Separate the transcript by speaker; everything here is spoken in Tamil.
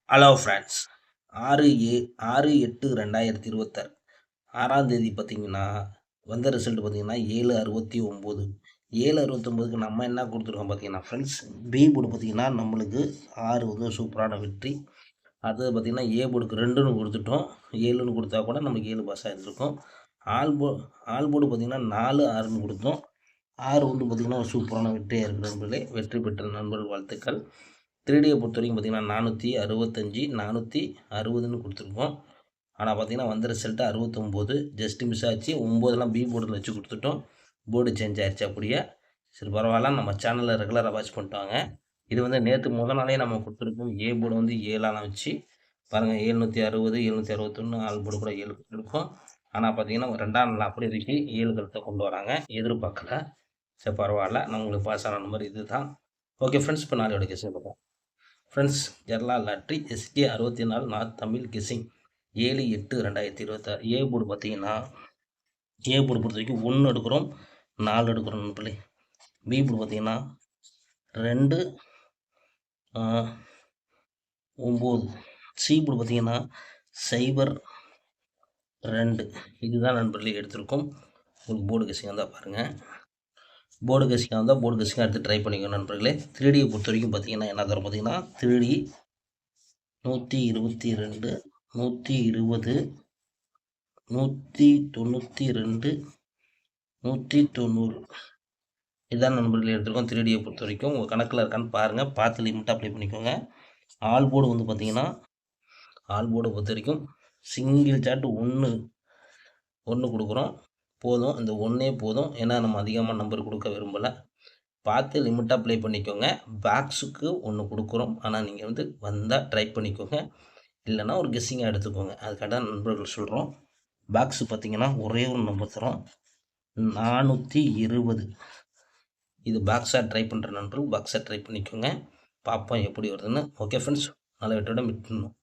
Speaker 1: Hello friends. 6/8/2026 6ஆம் தேதி பார்த்தீங்கன்னா, வந்த ரிசல்ட் பார்த்தீங்கன்னா 769. 769க்கு நம்ம என்ன கொடுத்துருக்கோம் பார்த்தீங்கன்னா ஃப்ரெண்ட்ஸ், பி போர்டு பார்த்தீங்கன்னா நம்மளுக்கு 6 வந்து சூப்பரான வெற்றி. அடுத்தது பார்த்தீங்கன்னா ஏ போர்டுக்கு 2ன்னு கொடுத்துட்டோம். 7ன்னு கொடுத்தா கூட நமக்கு 7 பாஸ் ஆகிருக்கும். ஆல் போர்டு பார்த்தீங்கன்னா 4, 6ன்னு கொடுத்தோம். 6 வந்து பார்த்தீங்கன்னா ஒரு சூப்பரான வெற்றியாக இருக்குது நண்பர்களே. வெற்றி பெற்ற நண்பர்கள் வாழ்த்துக்கள். 3Dயை பொறுத்த வரைக்கும் பார்த்தீங்கன்னா 465, 460ன்னு கொடுத்துருக்கோம். ஆனால் பார்த்தீங்கன்னா வந்த ரிசல்ட்டு 69. ஜஸ்ட் மிஸ் ஆச்சு. 9லாம் பி போர்டில் வச்சு கொடுத்துட்டோம். போர்டு சேஞ்ச் ஆயிடுச்சு அப்படியே. சரி பரவாயில்ல, நம்ம சேனலில் ரெகுலராக வாட்ச் பண்ணிட்டாங்க. இது வந்து நேற்று முதல் நாளே நம்ம கொடுத்துருக்கோம். ஏ போர்டு வந்து 7ஆலாம் வச்சு பாருங்கள், 760, 761 ஆல் போர்டு கூட 7 கொடுத்துருக்கோம். ஆனால் பார்த்தீங்கன்னா 2ஆம் நாள் அப்படி இருக்கு 7 கருத்தை கொண்டு வராங்க. எதிர்பார்க்கல. சரி பரவாயில்ல, நம்ம உங்களுக்கு பாஸ் ஆன நம்பர் இது தான். ஓகே ஃப்ரெண்ட்ஸ், இப்போ நாளையோட கேஸ் பார்ப்போம். Friends, Kerala lottery SK 64 north Tamil kissing 7/8/2026. A board பார்த்தீங்கன்னா ஏ போர்டு பொறுத்த வரைக்கும் 1 எடுக்கிறோம், 4 எடுக்கிறோம் நண்பர்களே. பி போர்டு பார்த்தீங்கன்னா 2, 9. சி போர்டு பார்த்தீங்கன்னா 0, 2. இதுதான் நண்பர்களே எடுத்திருக்கோம். உங்களுக்கு போர்டு கெஸிங் வந்தால் பாருங்கள். போர்டு கெஸிங்காக வந்தால் போர்டு கெஸிங்காக எடுத்து ட்ரை பண்ணிக்கணும் நண்பர்களே. 3Dயை பொறுத்த வரைக்கும் பார்த்தீங்கன்னா என்ன தரும் பார்த்தீங்கன்னா 3D 122, 120, 192, 190. இதான் நண்பர்கள் எடுத்துருக்கோம். 3Dயை பொறுத்த வரைக்கும் உங்கள் கணக்கில் இருக்கான்னு பாருங்கள். பார்த்து லிமிட்டாக அப்ளை பண்ணிக்கோங்க. ஆல் போர்டு வந்து பார்த்தீங்கன்னா ஆல் போர்டை பொறுத்த வரைக்கும் சிங்கிள் சாட் 1 கொடுக்குறோம். போதும், இந்த ஒன்றே போதும். ஏன்னா நம்ம அதிகமாக நம்பர் கொடுக்க விரும்பலை. பார்த்து லிமிட்டாக ப்ளே பண்ணிக்கோங்க. பாக்ஸுக்கு 1 கொடுக்குறோம். ஆனால் நீங்கள் வந்து வந்தால் ட்ரை பண்ணிக்கோங்க. இல்லைன்னா ஒரு கெஸ்ஸிங்காக எடுத்துக்கோங்க. அதுக்காக தான் நண்பர்கள் சொல்கிறோம். பாக்ஸு பார்த்தீங்கன்னா ஒரே ஒரு நம்பர் தரோம், 420. இது பாக்ஸாக ட்ரை பண்ணுற நண்பர்கள் பாக்ஸாக ட்ரை பண்ணிக்கோங்க. பார்ப்போம் எப்படி வருதுன்னு. ஓகே ஃப்ரெண்ட்ஸ், நல்ல வெற்றியோட மீட் பண்ணணும்.